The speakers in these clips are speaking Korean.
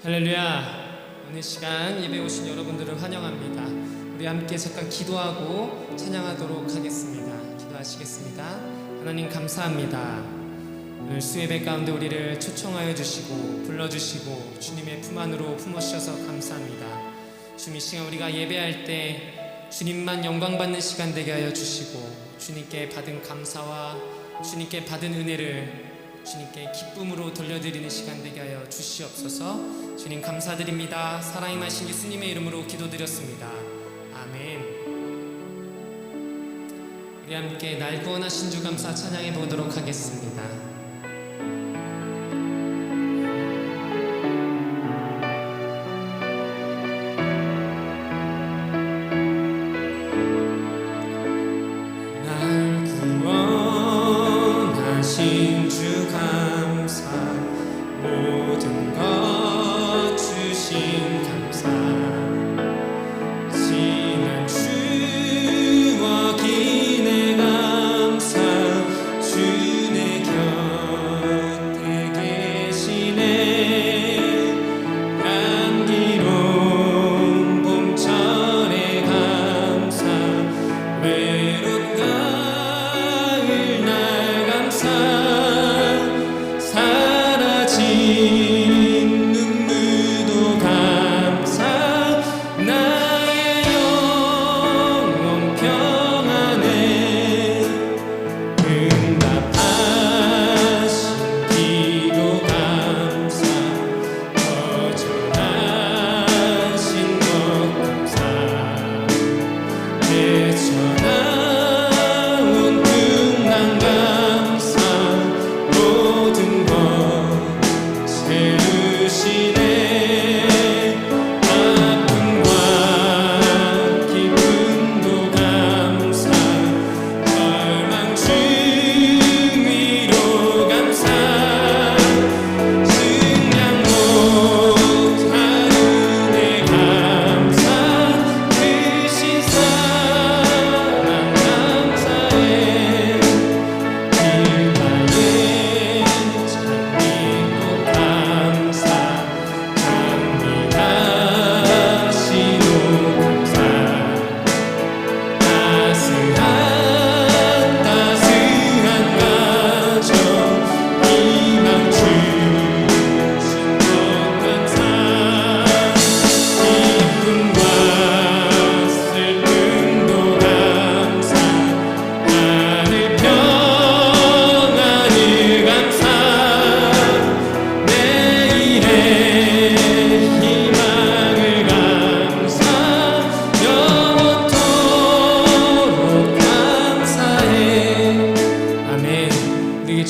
할렐루야. 오늘 시간 예배 오신 여러분들을 환영합니다. 우리 함께 잠깐 기도하고 찬양하도록 하겠습니다. 기도하시겠습니다. 하나님 감사합니다. 오늘 수예배 가운데 우리를 초청하여 주시고 불러주시고 주님의 품 안으로 품어주셔서 감사합니다. 주님, 이 시간 우리가 예배할 때 주님만 영광 받는 시간 되게 하여 주시고 주님께 받은 감사와 주님께 받은 은혜를 주님께 기쁨으로 돌려드리는 시간 되게 하여 주시옵소서. 주님 감사드립니다. 사랑이 마신 예수님의 이름으로 기도드렸습니다. 아멘. 우리 함께 날 구원하신 주 감사 찬양해 보도록 하겠습니다.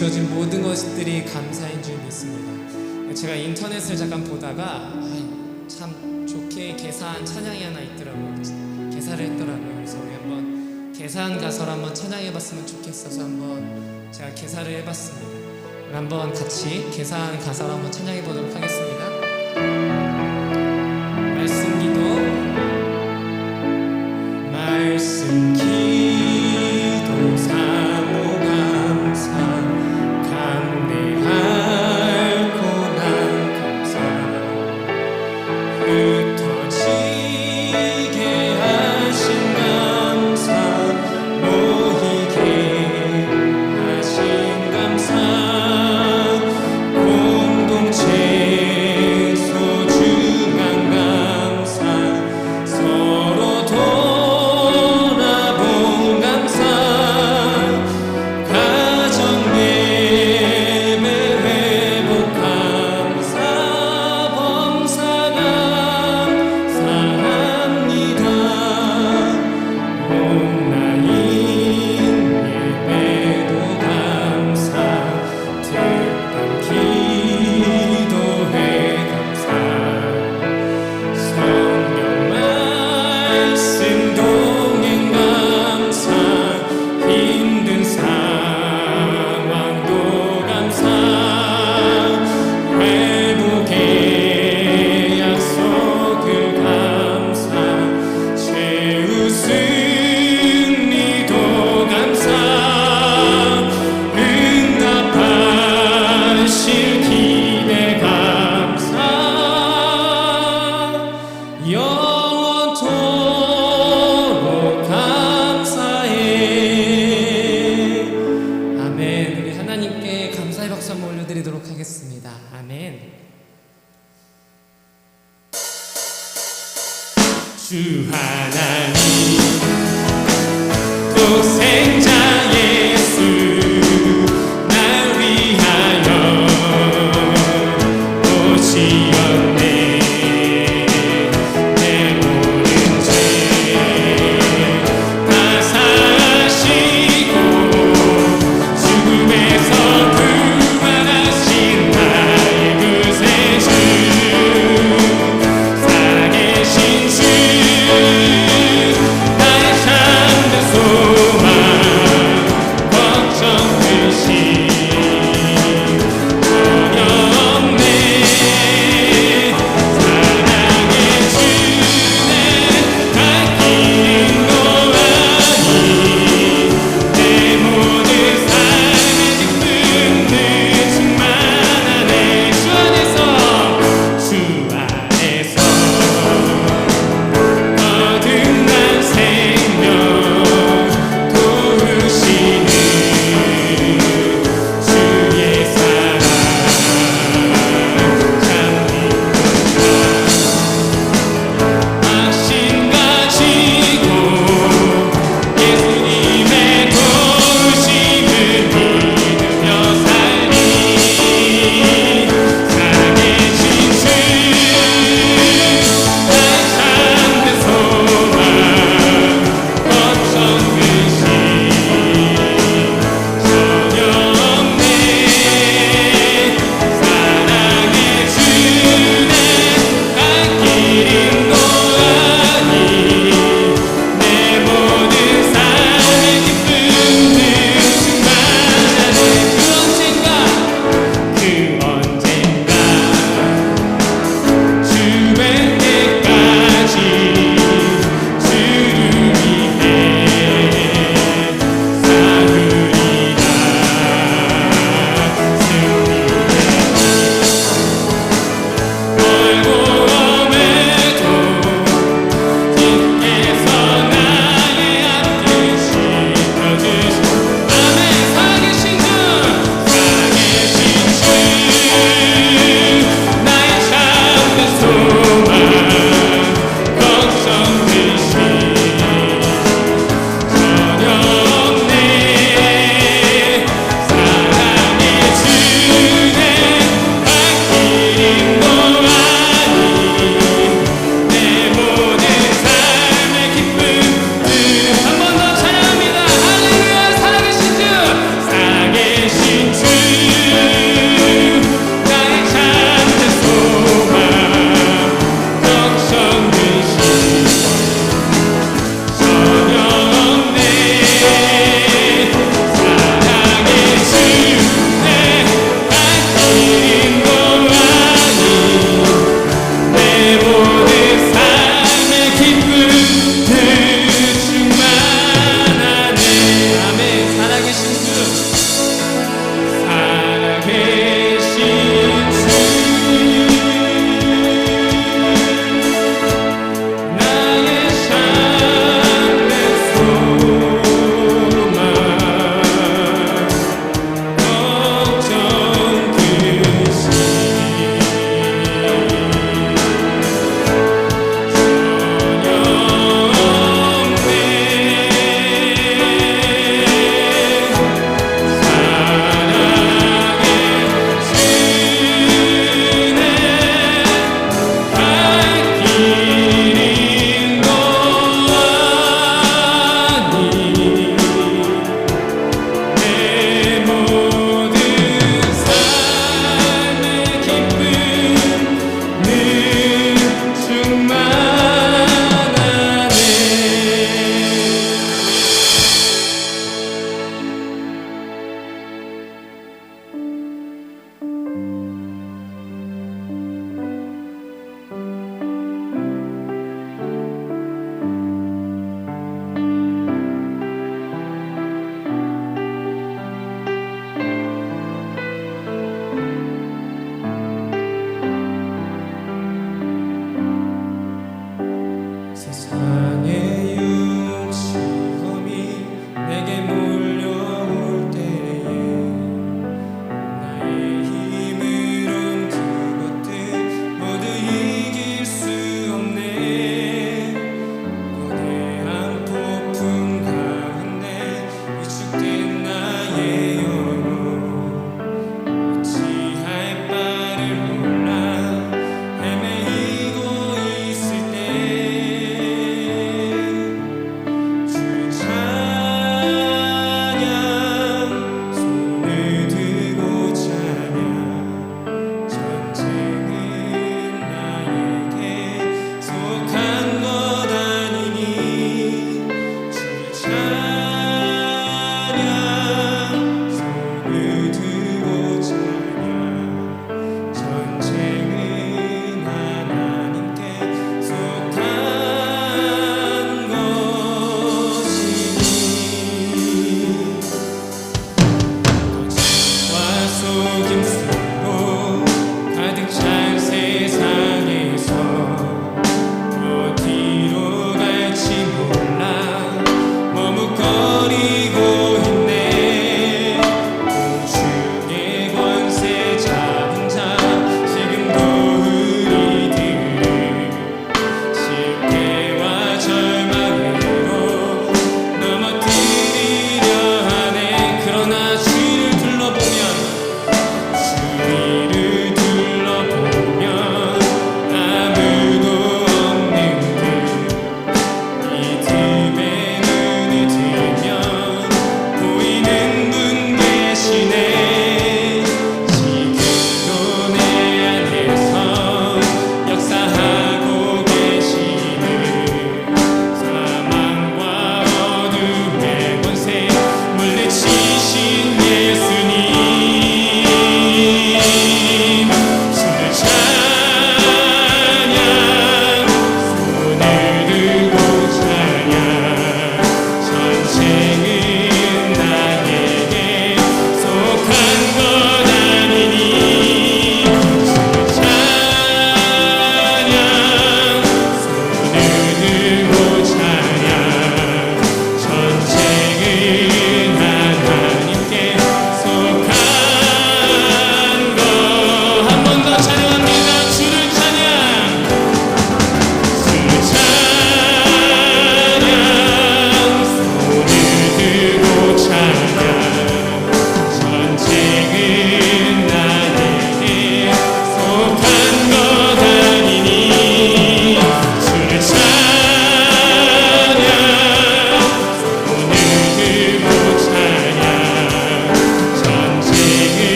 주어진 모든 것들이 감사인 줄 믿습니다. 제가 인터넷을 잠깐 보다가 참 좋게 개사한 찬양이 하나 있더라고요. 개사를 했더라고요. 그래서 우리 한번 개사한 가사를 한번 찬양해봤으면 좋겠어서 한번 제가 개사를 해봤습니다. 우리 한번 같이 개사한 가사를 한번 찬양해보도록 하겠습니다. 말씀 기도 사모 감사 공동체 소중한 감사 주 하나님 독생자 예수 날 위하여 오시었네. 내 모든 죄 다 사하시고 죽음에서 부활하신 나의 구세주 살아계신 주 나의 참된 소망 걱정 되신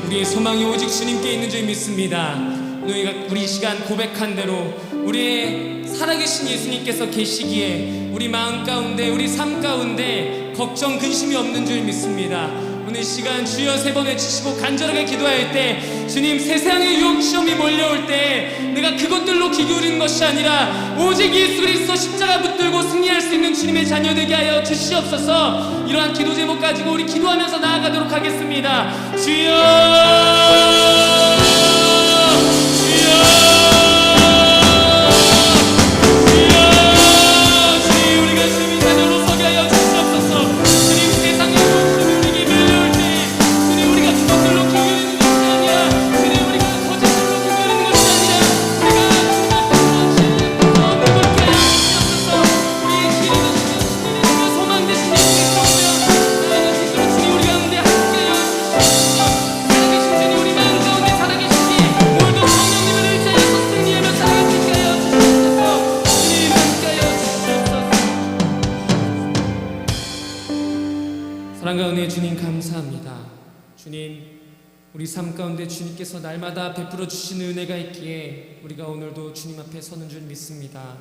우리의 소망이 오직 주님께 있는 줄 믿습니다. 우리 시간 고백한 대로 우리의 살아계신 예수님께서 계시기에 우리 마음 가운데, 우리 삶 가운데 걱정, 근심이 없는 줄 믿습니다. 오늘 시간 주여 3번 외치시고 간절하게 기도할 때, 주님, 세상의 유혹 시험이 몰려올 때 내가 그것들로 귀 기울이는 것이 아니라 오직 예수 그리스도 십자가 붙들고 승리할 수 있는 주님의 자녀 되게 하여 주시옵소서. 이러한 기도 제목 가지고 우리 기도하면서 나아가도록 하겠습니다. 주여, 사랑과 은혜의 주님 감사합니다. 주님, 우리 삶 가운데 주님께서 날마다 베풀어 주시는 은혜가 있기에 우리가 오늘도 주님 앞에 서는 줄 믿습니다.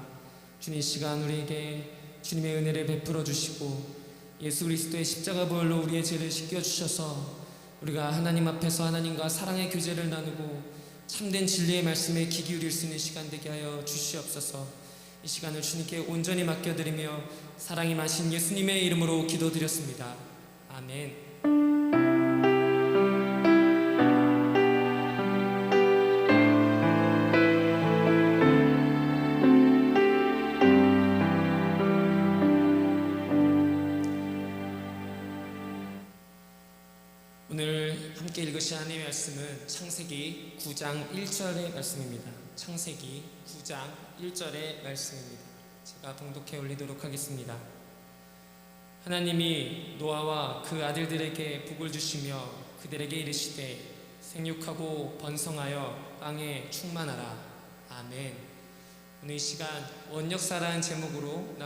주님, 이 시간 우리에게 주님의 은혜를 베풀어 주시고 예수 그리스도의 십자가 보혈로 우리의 죄를 씻겨 주셔서 우리가 하나님 앞에서 하나님과 사랑의 교제를 나누고 참된 진리의 말씀에 귀 기울일 수 있는 시간 되게 하여 주시옵소서. 이 시간을 주님께 온전히 맡겨드리며 사랑이 마신 예수님의 이름으로 기도드렸습니다. 아멘. 오늘 함께 읽으실 하나님의 말씀은 창세기 9장 1절의 말씀입니다. 창세기 9장 1절의 말씀입니다. 제가 봉독해 올리도록 하겠습니다. 하나님이 노아와 그 아들들에게 복을 주시며 그들에게 이르시되 생육하고 번성하여 땅에 충만하라. 아멘. 오늘 이 시간 원역사라는 제목으로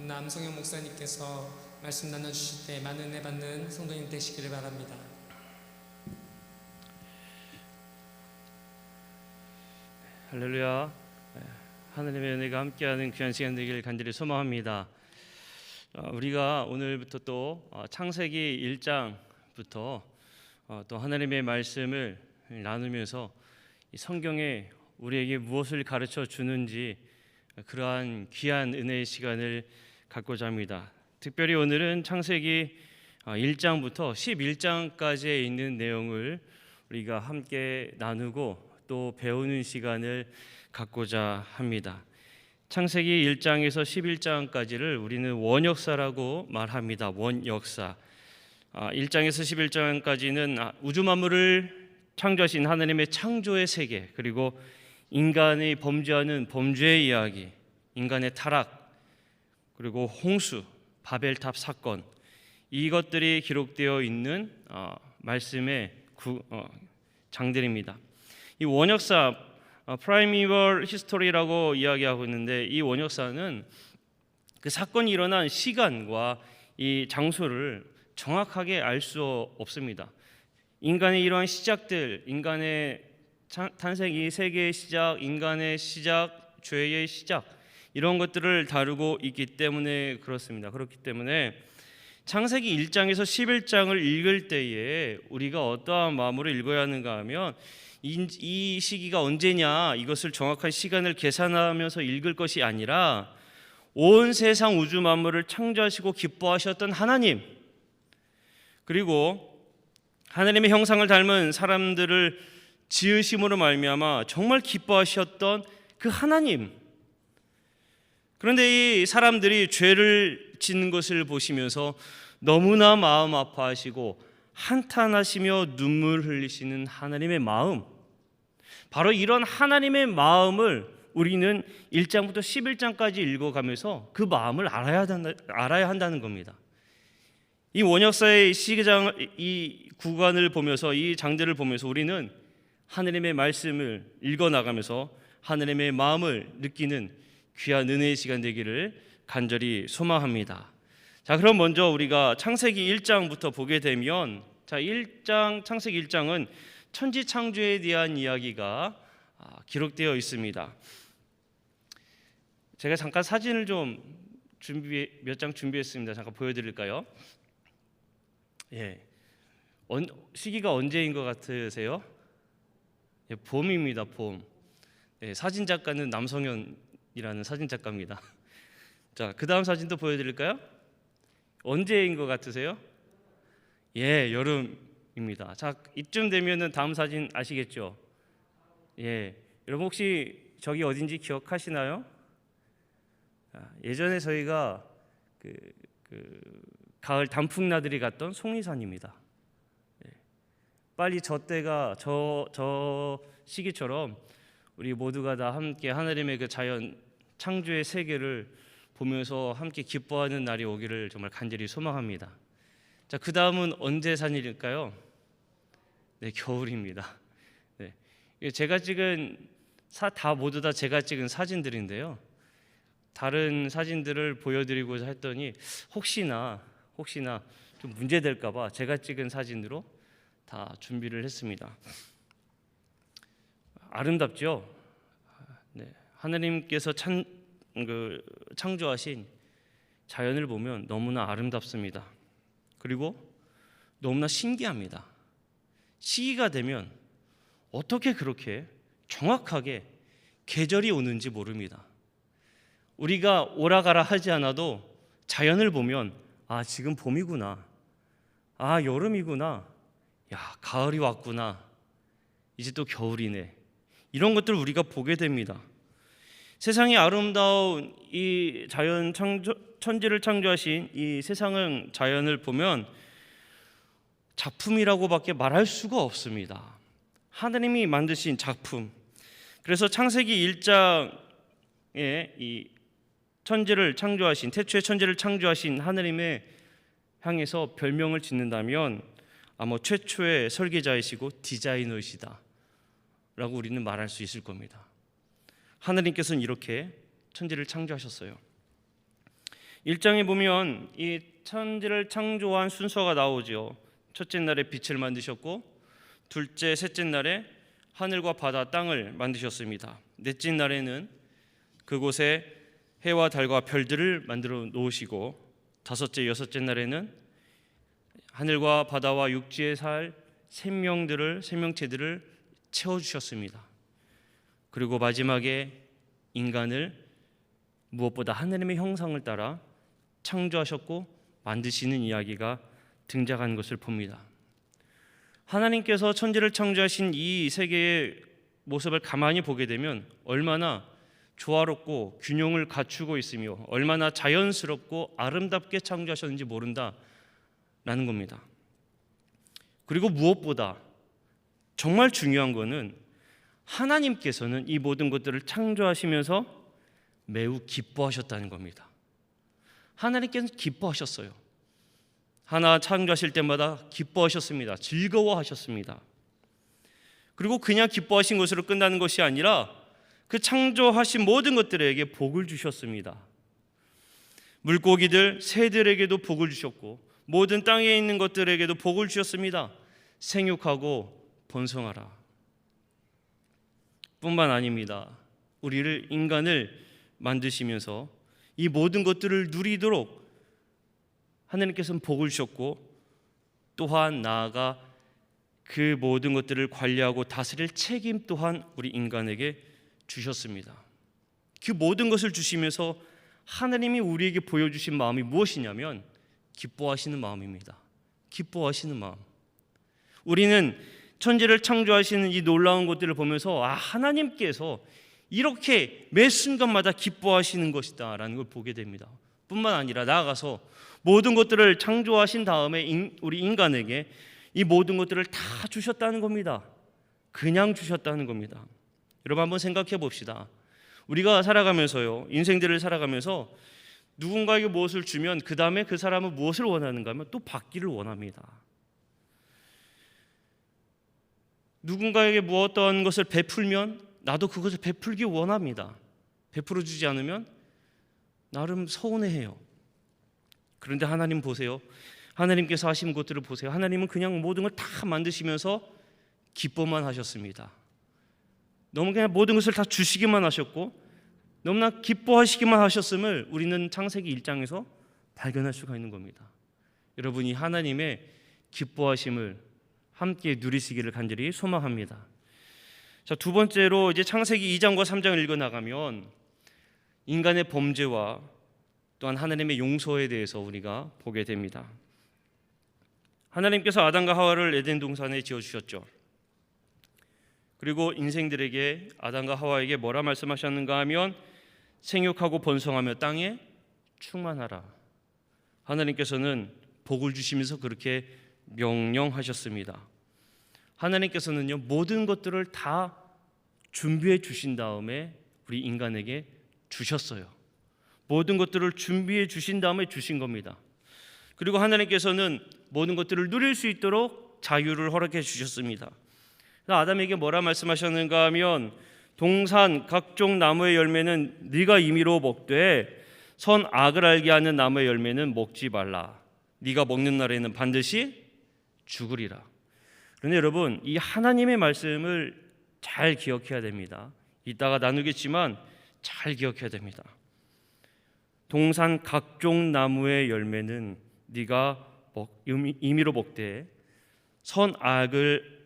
남성현 목사님께서 말씀 나눠주실 때 많은 은혜 받는 성도님 되시기를 바랍니다. 할렐루야. 하나님의 은혜가 함께하는 귀한 시간 되기를 간절히 소망합니다. 우리가 오늘부터 또 창세기 1장부터 또 하나님의 말씀을 나누면서 이 성경에 우리에게 무엇을 가르쳐 주는지 그러한 귀한 은혜의 시간을 갖고자 합니다. 특별히 오늘은 창세기 1장부터 11장까지에 있는 내용을 우리가 함께 나누고 또 배우는 시간을 갖고자 합니다. 창세기 1장에서 11장까지를 우리는 원역사라고 말합니다. 원역사. 1장에서 11장까지는 우주 만물을 창조하신 하나님의 창조의 세계, 그리고 인간의 범죄하는 범죄의 이야기, 인간의 타락, 그리고 홍수, 바벨탑 사건, 이것들이 기록되어 있는 말씀의 장들입니다. 이 원역사, 프라이미벌 히스토리라고 이야기하고 있는데, 이 원역사는 그 사건이 일어난 시간과 이 장소를 정확하게 알 수 없습니다. 인간의 이러한 시작들, 인간의 탄생, 이 세계의 시작, 인간의 시작, 죄의 시작, 이런 것들을 다루고 있기 때문에 그렇습니다. 그렇기 때문에 창세기 1장에서 11장을 읽을 때에 우리가 어떠한 마음으로 읽어야 하는가 하면 이 시기가 언제냐, 이것을 정확한 시간을 계산하면서 읽을 것이 아니라 온 세상 우주 만물을 창조하시고 기뻐하셨던 하나님, 그리고 하나님의 형상을 닮은 사람들을 지으심으로 말미암아 정말 기뻐하셨던 그 하나님. 그런데 이 사람들이 죄를 짓는 것을 보시면서 너무나 마음 아파하시고 한탄하시며 눈물 흘리시는 하나님의 마음, 바로 이런 하나님의 마음을 우리는 1장부터 11장까지 읽어가면서 그 마음을 알아야 한다는 겁니다. 이 원역사의 시장, 이 구간을 보면서, 이 장들을 보면서 우리는 하나님의 말씀을 읽어나가면서 하나님의 마음을 느끼는 귀한 은혜의 시간 되기를 간절히 소망합니다. 자, 그럼 먼저 우리가 창세기 1장부터 보게 되면, 창세기 1장은 천지 창조에 대한 이야기가 기록되어 있습니다. 제가 잠깐 사진을 좀 몇 장 준비했습니다. 잠깐 보여드릴까요? 예, 시기가 언제인 것 같으세요? 예, 봄입니다. 봄. 예, 사진 작가는 남성현이라는 사진 작가입니다. 자, 그 다음 사진도 보여드릴까요? 언제인 것 같으세요? 예, 여름입니다. 자, 이쯤 되면은 다음 사진 아시겠죠? 예, 여러분 혹시 저기 어딘지 기억하시나요? 예전에 저희가 그 가을 단풍나들이 갔던 속리산입니다. 예, 빨리 저 때가 저 시기처럼 우리 모두가 다 함께 하나님의 그 자연 창조의 세계를 보면서 함께 기뻐하는 날이 오기를 정말 간절히 소망합니다. 자, 그 다음은 언제 산일일까요? 네, 겨울입니다. 네, 제가 찍은 모두 다 제가 찍은 사진들인데요. 다른 사진들을 보여드리고자 했더니 혹시나 좀 문제될까봐 제가 찍은 사진으로 다 준비를 했습니다. 아름답죠? 네, 하나님께서 창조하신 자연을 보면 너무나 아름답습니다. 그리고 너무나 신기합니다. 시기가 되면 어떻게 그렇게 정확하게 계절이 오는지 모릅니다. 우리가 오라가라 하지 않아도 자연을 보면 지금 봄이구나, 여름이구나, 가을이 왔구나, 이제 또 겨울이네, 이런 것들을 우리가 보게 됩니다. 세상이 아름다운 이 자연 천지를 창조하신 이 세상은 자연을 보면 작품이라고밖에 말할 수가 없습니다. 하나님이 만드신 작품. 그래서 창세기 1장에 이 천지를 창조하신, 태초에 천지를 창조하신 하나님의 향해서 별명을 짓는다면 최초의 설계자이시고 디자이너이시다 라고 우리는 말할 수 있을 겁니다. 하나님께서는 이렇게 천지를 창조하셨어요. 1장에 보면 이 천지를 창조한 순서가 나오죠. 첫째 날에 빛을 만드셨고, 둘째, 셋째 날에 하늘과 바다, 땅을 만드셨습니다. 넷째 날에는 그곳에 해와 달과 별들을 만들어 놓으시고, 다섯째, 여섯째 날에는 하늘과 바다와 육지에 살 생명체들을 채워주셨습니다. 그리고 마지막에 인간을 무엇보다 하나님의 형상을 따라 창조하셨고 만드시는 이야기가 등장한 것을 봅니다. 하나님께서 천지를 창조하신 이 세계의 모습을 가만히 보게 되면 얼마나 조화롭고 균형을 갖추고 있으며 얼마나 자연스럽고 아름답게 창조하셨는지 모른다라는 겁니다. 그리고 무엇보다 정말 중요한 것은 하나님께서는 이 모든 것들을 창조하시면서 매우 기뻐하셨다는 겁니다. 하나님께서는 기뻐하셨어요. 하나 창조하실 때마다 기뻐하셨습니다. 즐거워하셨습니다. 그리고 그냥 기뻐하신 것으로 끝나는 것이 아니라 그 창조하신 모든 것들에게 복을 주셨습니다. 물고기들, 새들에게도 복을 주셨고 모든 땅에 있는 것들에게도 복을 주셨습니다. 생육하고 번성하라. 뿐만 아닙니다. 우리를, 인간을 만드시면서 이 모든 것들을 누리도록 하나님께서는 복을 주셨고, 또한 나아가 그 모든 것들을 관리하고 다스릴 책임 또한 우리 인간에게 주셨습니다. 그 모든 것을 주시면서 하나님이 우리에게 보여주신 마음이 무엇이냐면 기뻐하시는 마음입니다. 기뻐하시는 마음. 우리는 천지를 창조하시는 이 놀라운 것들을 보면서 하나님께서 이렇게 매 순간마다 기뻐하시는 것이다 라는 걸 보게 됩니다. 뿐만 아니라 나아가서 모든 것들을 창조하신 다음에 우리 인간에게 이 모든 것들을 다 주셨다는 겁니다. 그냥 주셨다는 겁니다. 여러분 한번 생각해 봅시다. 우리가 살아가면서요, 인생들을 살아가면서 누군가에게 무엇을 주면 그 다음에 그 사람은 무엇을 원하는가 하면 또 받기를 원합니다. 누군가에게 어떤 것을 베풀면 나도 그것을 베풀기 원합니다. 베풀어 주지 않으면 나름 서운해해요. 그런데 하나님 보세요. 하나님께서 하신 것들을 보세요. 하나님은 그냥 모든 걸 다 만드시면서 기뻐만 하셨습니다. 너무 그냥 모든 것을 다 주시기만 하셨고 너무나 기뻐하시기만 하셨음을 우리는 창세기 1장에서 발견할 수가 있는 겁니다. 여러분이 하나님의 기뻐하심을 함께 누리시기를 간절히 소망합니다. 자, 두 번째로 이제 창세기 2장과 3장을 읽어 나가면 인간의 범죄와 또한 하나님의 용서에 대해서 우리가 보게 됩니다. 하나님께서 아담과 하와를 에덴 동산에 지어 주셨죠. 그리고 인생들에게 아담과 하와에게 뭐라 말씀하셨는가 하면 생육하고 번성하며 땅에 충만하라. 하나님께서는 복을 주시면서 그렇게 명령하셨습니다. 하나님께서는요 모든 것들을 다 준비해 주신 다음에 우리 인간에게 주셨어요. 모든 것들을 준비해 주신 다음에 주신 겁니다. 그리고 하나님께서는 모든 것들을 누릴 수 있도록 자유를 허락해 주셨습니다. 아담에게 뭐라 말씀하셨는가 하면 동산 각종 나무의 열매는 네가 임의로 먹되 선악을 알게 하는 나무의 열매는 먹지 말라. 네가 먹는 날에는 반드시 죽으리라. 그런데 여러분 이 하나님의 말씀을 잘 기억해야 됩니다. 이따가 나누겠지만 잘 기억해야 됩니다. 동산 각종 나무의 열매는 네가 임의로 먹되 선악을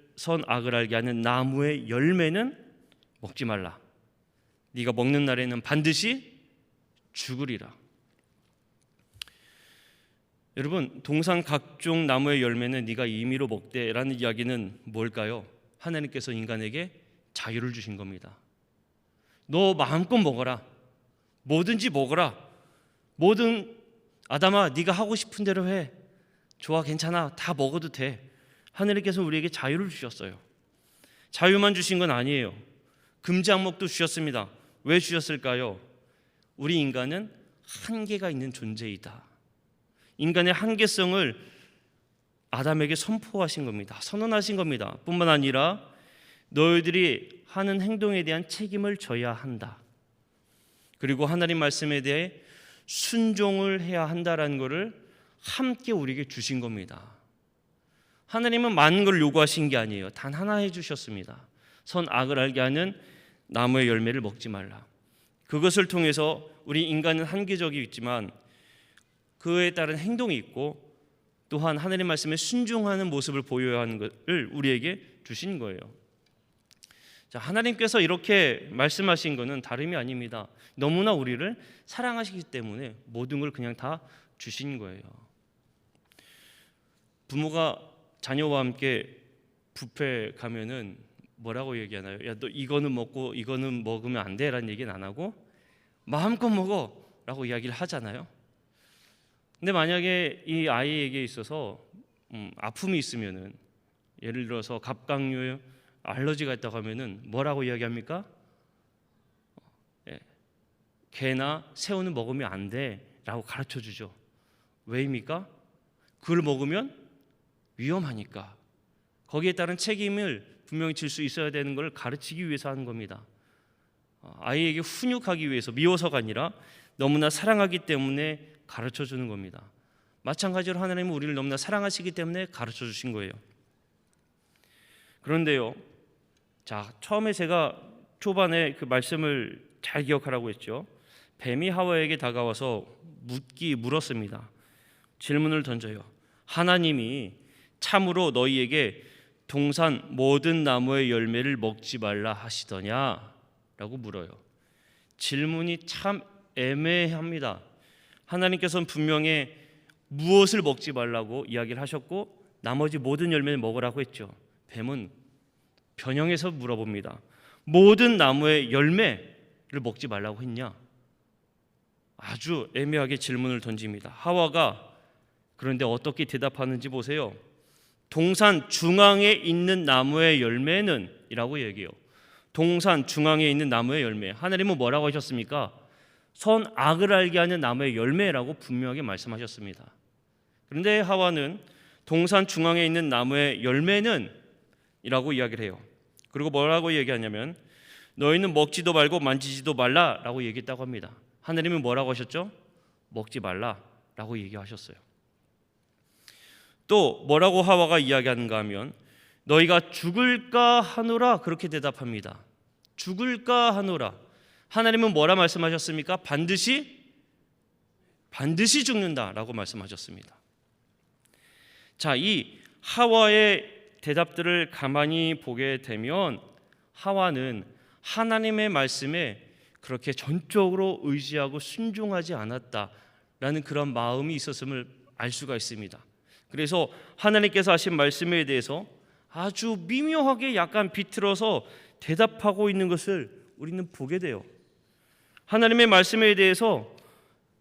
알게 하는 나무의 열매는 먹지 말라. 네가 먹는 날에는 반드시 죽으리라. 여러분 동산 각종 나무의 열매는 네가 임의로 먹되라는 이야기는 뭘까요? 하나님께서 인간에게 자유를 주신 겁니다. 너 마음껏 먹어라. 뭐든지 먹어라. 뭐든 아담아 네가 하고 싶은 대로 해. 좋아 괜찮아 다 먹어도 돼. 하나님께서 우리에게 자유를 주셨어요. 자유만 주신 건 아니에요. 금지 항목도 주셨습니다. 왜 주셨을까요? 우리 인간은 한계가 있는 존재이다. 인간의 한계성을 아담에게 선포하신 겁니다. 선언하신 겁니다. 뿐만 아니라 너희들이 하는 행동에 대한 책임을 져야 한다. 그리고 하나님 말씀에 대해 순종을 해야 한다라는 것을 함께 우리에게 주신 겁니다. 하나님은 많은 걸 요구하신 게 아니에요. 단 하나 해주셨습니다. 선악을 알게 하는 나무의 열매를 먹지 말라. 그것을 통해서 우리 인간은 한계적이지만 그에 따른 행동이 있고 또한 하나님 말씀에 순종하는 모습을 보여야 하는 것을 우리에게 주신 거예요. 자, 하나님께서 이렇게 말씀하신 것은 다름이 아닙니다. 너무나 우리를 사랑하시기 때문에 모든 걸 그냥 다 주신 거예요. 부모가 자녀와 함께 뷔페 가면은 뭐라고 얘기하나요? 야, 너 이거는 먹고 이거는 먹으면 안 돼라는 얘기는 안 하고 마음껏 먹어라고 이야기를 하잖아요. 근데 만약에 이 아이에게 있어서 아픔이 있으면은 예를 들어서 갑각류 알러지가 있다고 하면은 뭐라고 이야기합니까? 게나 새우는 먹으면 안 돼라고 가르쳐 주죠. 왜입니까? 그걸 먹으면 위험하니까. 거기에 따른 책임을 분명히 질 수 있어야 되는 걸 가르치기 위해서 하는 겁니다. 아이에게 훈육하기 위해서, 미워서가 아니라 너무나 사랑하기 때문에 가르쳐 주는 겁니다. 마찬가지로 하나님은 우리를 너무나 사랑하시기 때문에 가르쳐 주신 거예요. 그런데요, 자, 처음에 제가 초반에 그 말씀을 잘 기억하라고 했죠. 뱀이 하와에게 다가와서 물었습니다. 질문을 던져요. 하나님이 참으로 너희에게 동산 모든 나무의 열매를 먹지 말라 하시더냐? 라고 물어요. 질문이 참 애매합니다. 하나님께서는 분명히 무엇을 먹지 말라고 이야기를 하셨고 나머지 모든 열매를 먹으라고 했죠. 뱀은 변형해서 물어봅니다. 모든 나무의 열매를 먹지 말라고 했냐? 아주 애매하게 질문을 던집니다. 하와가 그런데 어떻게 대답하는지 보세요. 동산 중앙에 있는 나무의 열매는 이라고 얘기해요. 동산 중앙에 있는 나무의 열매. 하나님은 뭐라고 하셨습니까? 선악을 알게 하는 나무의 열매라고 분명하게 말씀하셨습니다. 그런데 하와는 동산 중앙에 있는 나무의 열매는 이라고 이야기를 해요. 그리고 뭐라고 얘기하냐면 너희는 먹지도 말고 만지지도 말라라고 얘기했다고 합니다. 하나님은 뭐라고 하셨죠? 먹지 말라라고 얘기하셨어요. 또 뭐라고 하와가 이야기하는가 하면 너희가 죽을까 하노라 그렇게 대답합니다. 죽을까 하노라. 하나님은 뭐라 말씀하셨습니까? 반드시 죽는다라고 말씀하셨습니다. 자, 이 하와의 대답들을 가만히 보게 되면 하와는 하나님의 말씀에 그렇게 전적으로 의지하고 순종하지 않았다라는 그런 마음이 있었음을 알 수가 있습니다. 그래서 하나님께서 하신 말씀에 대해서 아주 미묘하게 약간 비틀어서 대답하고 있는 것을 우리는 보게 돼요. 하나님의 말씀에 대해서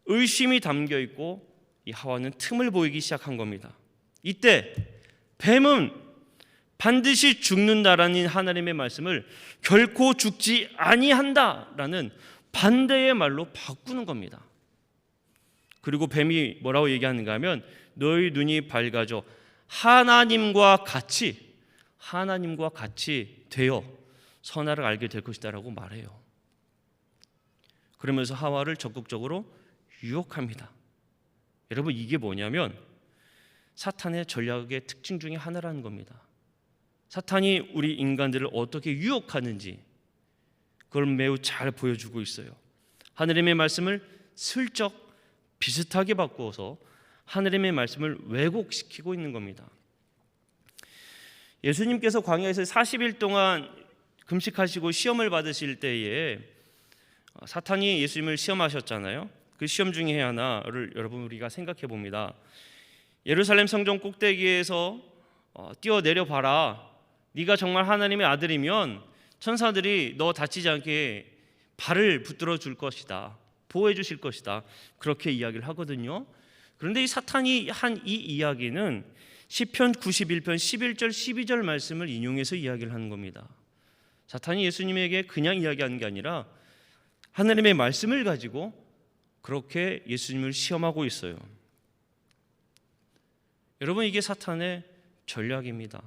의심이 담겨 있고 이 하와는 틈을 보이기 시작한 겁니다. 이때 뱀은 반드시 죽는다라는 하나님의 말씀을 결코 죽지 아니한다라는 반대의 말로 바꾸는 겁니다. 그리고 뱀이 뭐라고 얘기하는가 하면 너희 눈이 밝아져 하나님과 같이 되어 선악을 알게 될 것이다라고 말해요. 그러면서 하와를 적극적으로 유혹합니다. 여러분, 이게 뭐냐면 사탄의 전략의 특징 중에 하나라는 겁니다. 사탄이 우리 인간들을 어떻게 유혹하는지 그걸 매우 잘 보여주고 있어요. 하나님의 말씀을 슬쩍 비슷하게 바꾸어서 하나님의 말씀을 왜곡시키고 있는 겁니다. 예수님께서 광야에서 40일 동안 금식하시고 시험을 받으실 때에 사탄이 예수님을 시험하셨잖아요. 그 시험 중에 하나를 여러분 우리가 생각해 봅니다. 예루살렘 성전 꼭대기에서 뛰어내려 봐라. 네가 정말 하나님의 아들이면 천사들이 너 다치지 않게 발을 붙들어 줄 것이다. 보호해 주실 것이다. 그렇게 이야기를 하거든요. 그런데 이 사탄이 한 이 이야기는 시편 91편 11절 12절 말씀을 인용해서 이야기를 하는 겁니다. 사탄이 예수님에게 그냥 이야기하는 게 아니라 하나님의 말씀을 가지고 그렇게 예수님을 시험하고 있어요. 여러분, 이게 사탄의 전략입니다.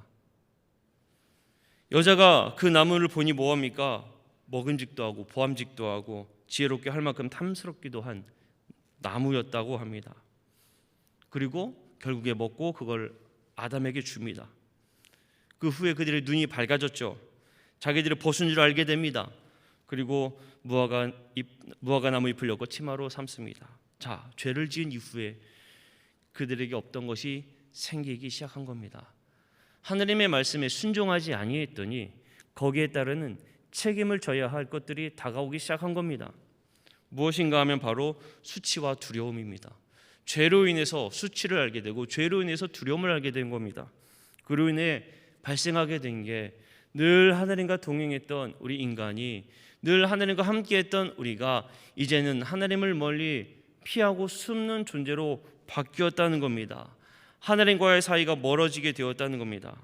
여자가 그 나무를 보니 뭐합니까? 먹음직도 하고 보암직도 하고 지혜롭게 할 만큼 탐스럽기도 한 나무였다고 합니다. 그리고 결국에 먹고 그걸 아담에게 줍니다. 그 후에 그들의 눈이 밝아졌죠. 자기들이 벗은 줄 알게 됩니다. 그리고 무화과 나무 잎을 엮어 치마로 삼습니다. 자, 죄를 지은 이후에 그들에게 없던 것이 생기기 시작한 겁니다. 하나님의 말씀에 순종하지 아니했더니 거기에 따르는 책임을 져야 할 것들이 다가오기 시작한 겁니다. 무엇인가 하면 바로 수치와 두려움입니다. 죄로 인해서 수치를 알게 되고 죄로 인해서 두려움을 알게 된 겁니다. 그로 인해 발생하게 된 게 늘 하나님과 동행했던 우리 인간이, 늘 하나님과 함께했던 우리가 이제는 하나님을 멀리 피하고 숨는 존재로 바뀌었다는 겁니다. 하나님과의 사이가 멀어지게 되었다는 겁니다.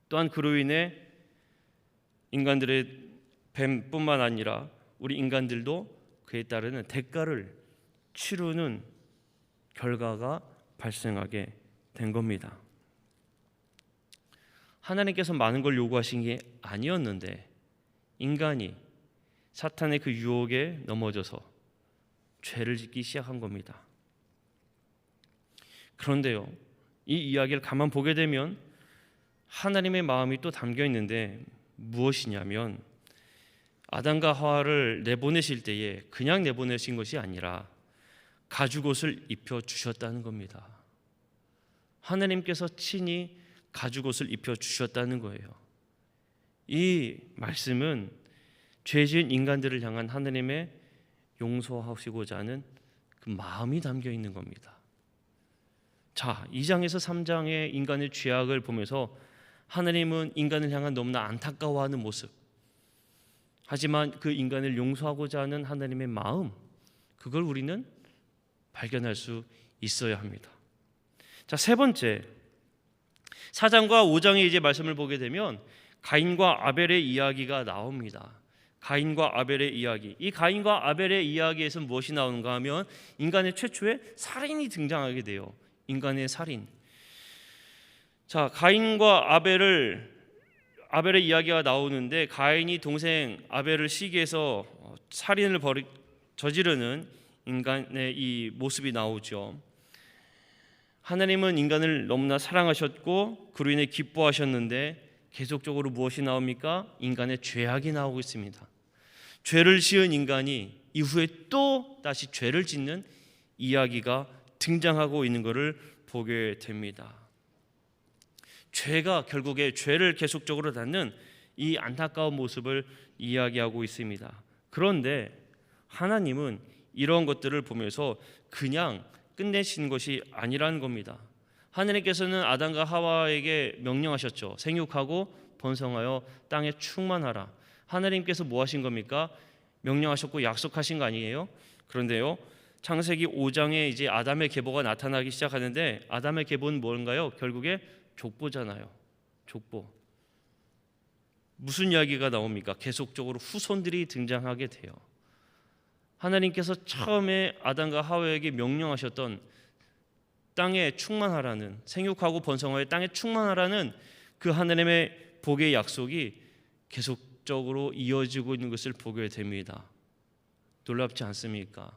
또한 그로 인해 인간들의 뱀뿐만 아니라 우리 인간들도 그에 따르는 대가를 치르는 결과가 발생하게 된 겁니다. 하나님께서 많은 걸 요구하신 게 아니었는데 인간이 사탄의 그 유혹에 넘어져서 죄를 짓기 시작한 겁니다. 그런데요, 이 이야기를 가만 보게 되면 하나님의 마음이 또 담겨 있는데 무엇이냐면 아담과 하와를 내보내실 때에 그냥 내보내신 것이 아니라 가죽옷을 입혀 주셨다는 겁니다. 하나님께서 친히 가죽옷을 입혀 주셨다는 거예요. 이 말씀은 죄지은 인간들을 향한 하나님의 용서하시고자 하는 그 마음이 담겨 있는 겁니다. 자, 2장에서 3장의 인간의 죄악을 보면서 하나님은 인간을 향한 너무나 안타까워하는 모습, 하지만 그 인간을 용서하고자 하는 하나님의 마음, 그걸 우리는 발견할 수 있어야 합니다. 자, 세 번째, 4장과 5장의 이제 말씀을 보게 되면 가인과 아벨의 이야기가 나옵니다. 가인과 아벨의 이야기. 이 가인과 아벨의 이야기에서 무엇이 나오는가 하면 인간의 최초의 살인이 등장하게 돼요. 인간의 살인. 자, 가인과 아벨의 이야기가 나오는데 가인이 동생 아벨을 시기해서 살인을 저지르는 인간의 이 모습이 나오죠. 하나님은 인간을 너무나 사랑하셨고 그로 인해 기뻐하셨는데 계속적으로 무엇이 나옵니까? 인간의 죄악이 나오고 있습니다. 죄를 지은 인간이 이후에 또 다시 죄를 짓는 이야기가 등장하고 있는 것을 보게 됩니다. 죄가 결국에 죄를 계속적으로 낳는 이 안타까운 모습을 이야기하고 있습니다. 그런데 하나님은 이런 것들을 보면서 그냥 끝내신 것이 아니라는 겁니다. 하나님께서는 아담과 하와에게 명령하셨죠. 생육하고 번성하여 땅에 충만하라. 하나님께서 뭐 하신 겁니까? 명령하셨고 약속하신 거 아니에요? 그런데요, 창세기 5장에 이제 아담의 계보가 나타나기 시작하는데 아담의 계보는 뭔가요? 결국에 족보잖아요. 족보. 무슨 이야기가 나옵니까? 계속적으로 후손들이 등장하게 돼요. 하나님께서 처음에 아담과 하와에게 명령하셨던 땅에 충만하라는, 생육하고 번성하여 땅에 충만하라는 그 하나님의 복의 약속이 계속적으로 이어지고 있는 것을 보게 됩니다. 놀랍지 않습니까?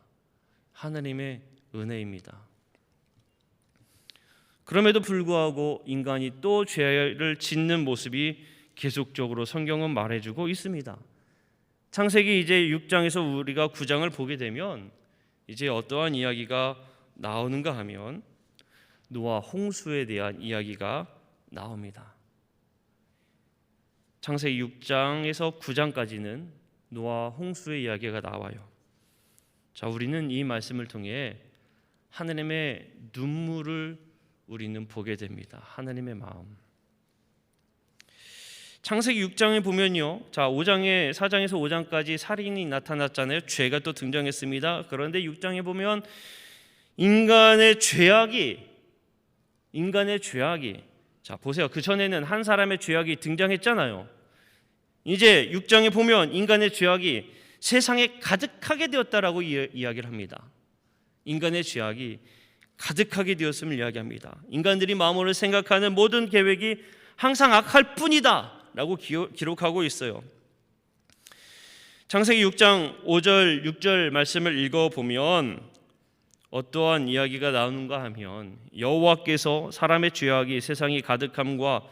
하나님의 은혜입니다. 그럼에도 불구하고 인간이 또 죄를 짓는 모습이 계속적으로 성경은 말해주고 있습니다. 창세기 이제 6장에서 우리가 9장을 보게 되면 이제 어떠한 이야기가 나오는가 하면 노아 홍수에 대한 이야기가 나옵니다. 창세기 6장에서 9장까지는 노아 홍수의 이야기가 나와요. 자, 우리는 이 말씀을 통해 하나님의 눈물을 우리는 보게 됩니다. 하나님의 마음. 창세기 6장에 보면요, 자 5장에 4장에서 5장까지 살인이 나타났잖아요. 죄가 또 등장했습니다. 그런데 6장에 보면 인간의 죄악이 자 보세요. 그 전에는 한 사람의 죄악이 등장했잖아요. 이제 6장에 보면 인간의 죄악이 세상에 가득하게 되었다라고 이야기를 합니다. 인간의 죄악이 가득하게 되었음을 이야기합니다. 인간들이 마음으로 생각하는 모든 계획이 항상 악할 뿐이다 라고 기록하고 있어요. 창세기 6장 5절 6절 말씀을 읽어보면 어떠한 이야기가 나오는가 하면 여호와께서 사람의 죄악이 세상이 가득함과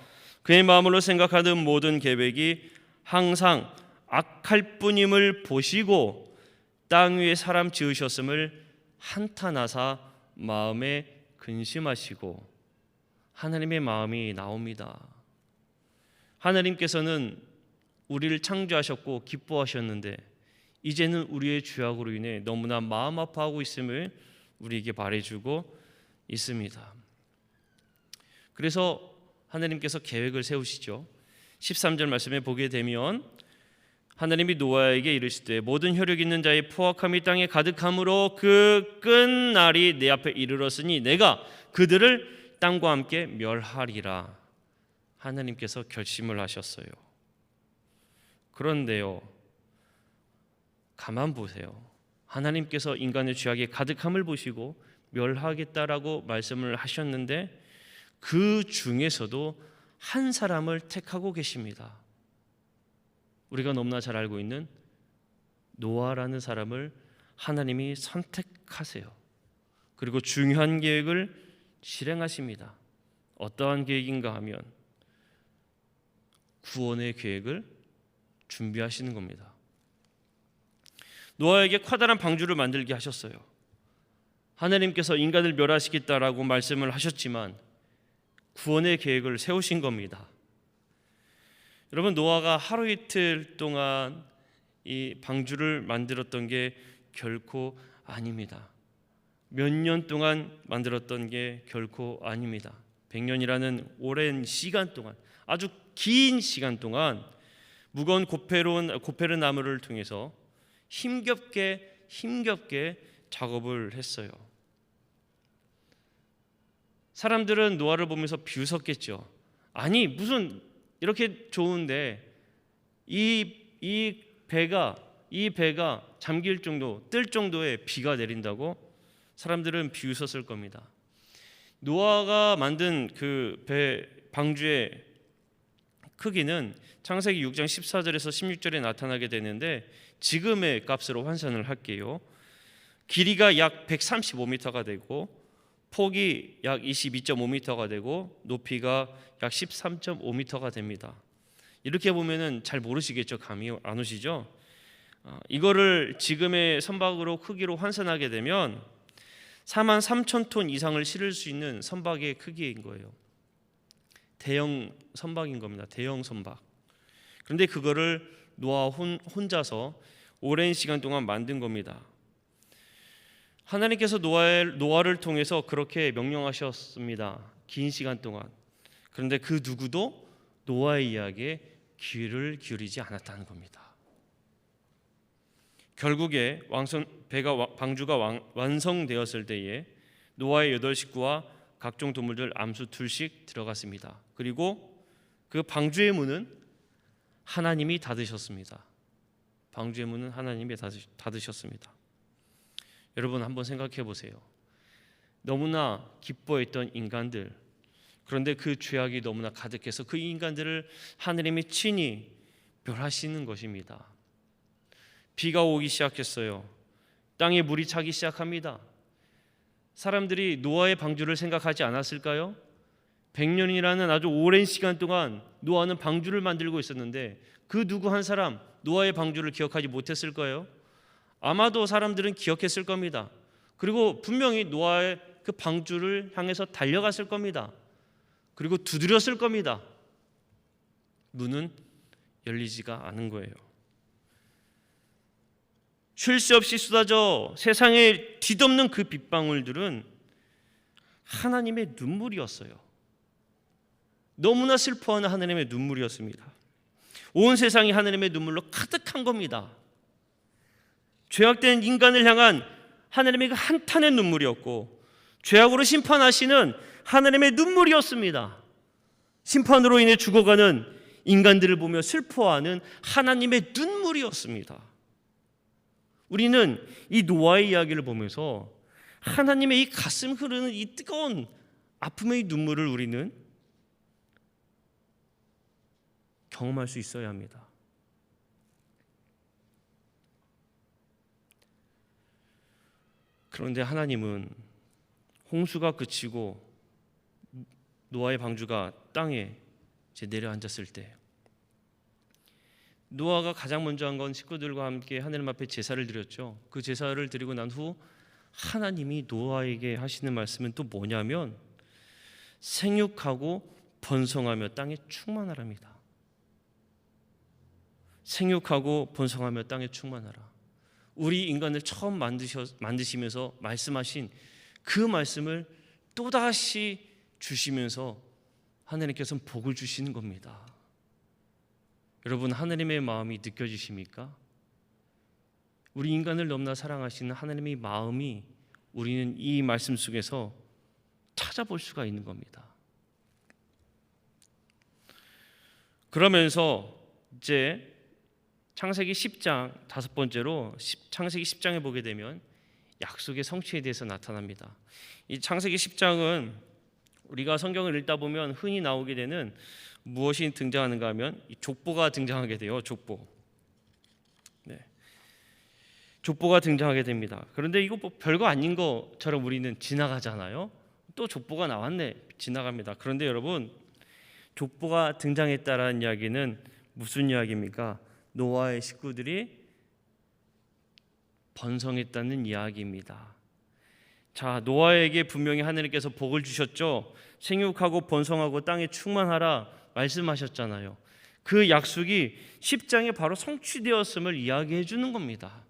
그의 마음으로 생각하는 모든 계획이 항상 악할 뿐임을 보시고 땅 위에 사람 지으셨음을 한탄하사 마음에 근심하시고 하나님의 마음이 나옵니다. 하나님께서는 우리를 창조하셨고 기뻐하셨는데 이제는 우리의 죄악으로 인해 너무나 마음 아파하고 있음을 우리에게 말해주고 있습니다. 그래서 하나님께서 계획을 세우시죠. 13절 말씀에 보게 되면 하나님이 노아에게 이르시되 모든 혈육 있는 자의 포악함이 땅에 가득함으로 그 끝날이 내 앞에 이르렀으니 내가 그들을 땅과 함께 멸하리라. 하나님께서 결심을 하셨어요. 그런데요, 가만 보세요. 하나님께서 인간의 죄악이 가득함을 보시고 멸하겠다라고 말씀을 하셨는데 그 중에서도 한 사람을 택하고 계십니다. 우리가 너무나 잘 알고 있는 노아라는 사람을 하나님이 선택하세요. 그리고 중요한 계획을 실행하십니다. 어떠한 계획인가 하면 구원의 계획을 준비하시는 겁니다. 노아에게 커다란 방주를 만들게 하셨어요. 하나님께서 인간을 멸하시겠다라고 말씀을 하셨지만 구원의 계획을 세우신 겁니다. 여러분, 노아가 하루 이틀 동안 이 방주를 만들었던 게 결코 아닙니다. 몇 년 동안 만들었던 게 결코 아닙니다. 100년이라는 오랜 시간 동안, 아주 긴 시간 동안 무거운 고페르 나무를 통해서 힘겹게 작업을 했어요. 사람들은 노아를 보면서 비웃었겠죠. 아니 무슨 이렇게 좋은데 이 배가 잠길 정도, 뜰 정도의 비가 내린다고 사람들은 비웃었을 겁니다. 노아가 만든 그 배 방주의 크기는 창세기 6장 14절에서 16절에 나타나게 되는데 지금의 값으로 환산을 할게요. 길이가 약 135m가 되고 폭이 약 22.5m가 되고 높이가 약 13.5m가 됩니다. 이렇게 보면은 잘 모르시겠죠? 감이 안 오시죠? 이거를 지금의 선박으로 크기로 환산하게 되면 43,000톤 이상을 실을 수 있는 선박의 크기인 거예요. 대형 선박인 겁니다. 대형 선박. 그런데 그거를 노아 혼자서 오랜 시간 동안 만든 겁니다. 하나님께서 노아를 통해서 그렇게 명령하셨습니다. 긴 시간 동안. 그런데 그 누구도 노아의 이야기에 귀를 기울이지 않았다는 겁니다. 결국에 방주가 완성되었을 때에 노아의 8 식구와 각종 동물들 암수 둘씩 들어갔습니다. 그리고 그 방주의 문은 하나님이 닫으셨습니다. 방주의 문은 하나님이 닫으셨습니다. 여러분 한번 생각해 보세요. 너무나 기뻐했던 인간들, 그런데 그 죄악이 너무나 가득해서 그 인간들을 하나님이 친히 멸하시는 것입니다. 비가 오기 시작했어요. 땅에 물이 차기 시작합니다. 사람들이 노아의 방주를 생각하지 않았을까요? 100년이라는 아주 오랜 시간 동안 노아는 방주를 만들고 있었는데 그 누구 한 사람 노아의 방주를 기억하지 못했을 거예요. 아마도 사람들은 기억했을 겁니다. 그리고 분명히 노아의 그 방주를 향해서 달려갔을 겁니다. 그리고 두드렸을 겁니다. 문은 열리지가 않은 거예요. 쉴 새 없이 쏟아져 세상에 뒤덮는 그 빗방울들은 하나님의 눈물이었어요. 너무나 슬퍼하는 하나님의 눈물이었습니다. 온 세상이 하나님의 눈물로 가득한 겁니다. 죄악된 인간을 향한 하나님의 그 한탄의 눈물이었고 죄악으로 심판하시는 하나님의 눈물이었습니다. 심판으로 인해 죽어가는 인간들을 보며 슬퍼하는 하나님의 눈물이었습니다. 우리는 이 노아의 이야기를 보면서 하나님의 이 가슴 흐르는 이 뜨거운 아픔의 눈물을 우리는 경험할 수 있어야 합니다. 그런데 하나님은 홍수가 그치고 노아의 방주가 땅에 이제 내려앉았을 때 노아가 가장 먼저 한 건 식구들과 함께 하나님 앞에 제사를 드렸죠. 그 제사를 드리고 난 후 하나님이 노아에게 하시는 말씀은 또 뭐냐면 생육하고 번성하며 땅에 충만하랍니다. 생육하고 번성하며 땅에 충만하라. 우리 인간을 처음 만드시면서 말씀하신 그 말씀을 또다시 주시면서 하나님께서는 복을 주시는 겁니다. 여러분 하나님의 마음이 느껴지십니까? 우리 인간을 너무나 사랑하시는 하나님의 마음이 우리는 이 말씀 속에서 찾아볼 수가 있는 겁니다. 그러면서 이제 창세기 10장 다섯 번째로 창세기 10장에 보게 되면 약속의 성취에 대해서 나타납니다. 이 창세기 10장은 우리가 성경을 읽다 보면 흔히 나오게 되는 무엇이 등장하는가 하면 이 족보가 등장하게 돼요. 족보. 네. 족보가 등장하게 됩니다. 그런데 이거 뭐 별거 아닌 것처럼 우리는 지나가잖아요. 또 족보가 나왔네. 지나갑니다. 그런데 여러분 족보가 등장했다라는 이야기는 무슨 이야기입니까? 노아의 식구들이 번성했다는 이야기입니다. 자, 노아에게 분명히 하나님께서 복을 주셨죠. 생육하고 번성하고 땅에 충만하라 말씀하셨잖아요. 그 약속이 10장에 바로 성취되었음을 이야기해 주는 겁니다.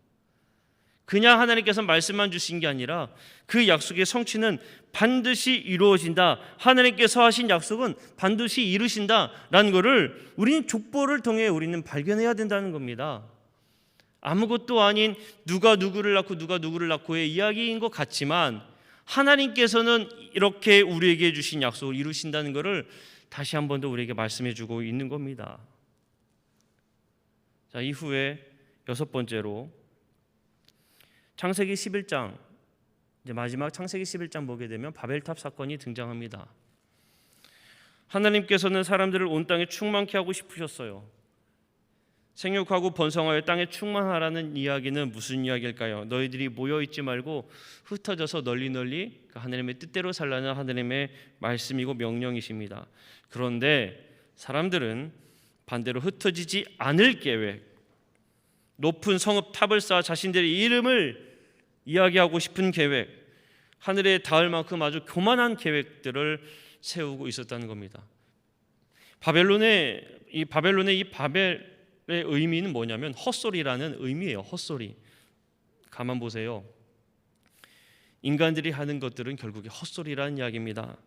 그냥 하나님께서 말씀만 주신 게 아니라 그 약속의 성취는 반드시 이루어진다. 하나님께서 하신 약속은 반드시 이루신다라는 것을 우리는 족보를 통해 우리는 발견해야 된다는 겁니다. 아무것도 아닌 누가 누구를 낳고 누가 누구를 낳고의 이야기인 것 같지만 하나님께서는 이렇게 우리에게 주신 약속을 이루신다는 것을 다시 한 번 더 우리에게 말씀해 주고 있는 겁니다. 자, 이후에 여섯 번째로 창세기 11장, 이제 마지막 창세기 11장 보게 되면 바벨탑 사건이 등장합니다. 하나님께서는 사람들을 온 땅에 충만케 하고 싶으셨어요. 생육하고 번성하여 땅에 충만하라는 이야기는 무슨 이야기일까요? 너희들이 모여있지 말고 흩어져서 널리 하나님의 뜻대로 살라는 하나님의 말씀이고 명령이십니다. 그런데 사람들은 반대로 흩어지지 않을 계획, 높은 성읍 탑을 쌓아 자신들의 이름을 이야기하고 싶은 계획, 하늘에 닿을 만큼 아주 교만한 계획들을 세우고 있었다는 겁니다. 바벨론의 이 바벨의 의미는 뭐냐면 헛소리라는 의미예요. 헛소리. 가만 보세요. 인간들이 하는 것들은 결국에 헛소리라는 이야기입니다.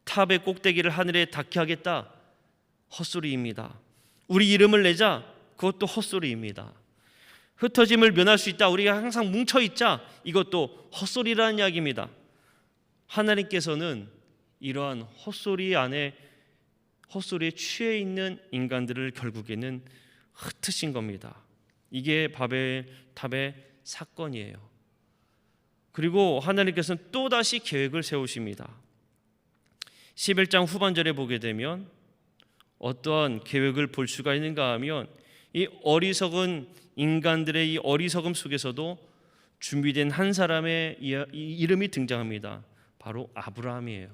탑의 꼭대기를 하늘에 닿게 하겠다. 헛소리입니다. 우리 이름을 내자. 그것도 헛소리입니다. 흩어짐을 면할 수 있다. 우리가 항상 뭉쳐 있자. 이것도 헛소리라는 이야기입니다. 하나님께서는 이러한 헛소리에 취해 있는 인간들을 결국에는 흩으신 겁니다. 이게 바벨 탑의 사건이에요. 그리고 하나님께서는 또다시 계획을 세우십니다. 11장 후반절에 보게 되면 어떠한 계획을 볼 수가 있는가 하면 이 어리석은 인간들의 이 어리석음 속에서도 준비된 한 사람의 이름이 등장합니다. 바로 아브라함이에요.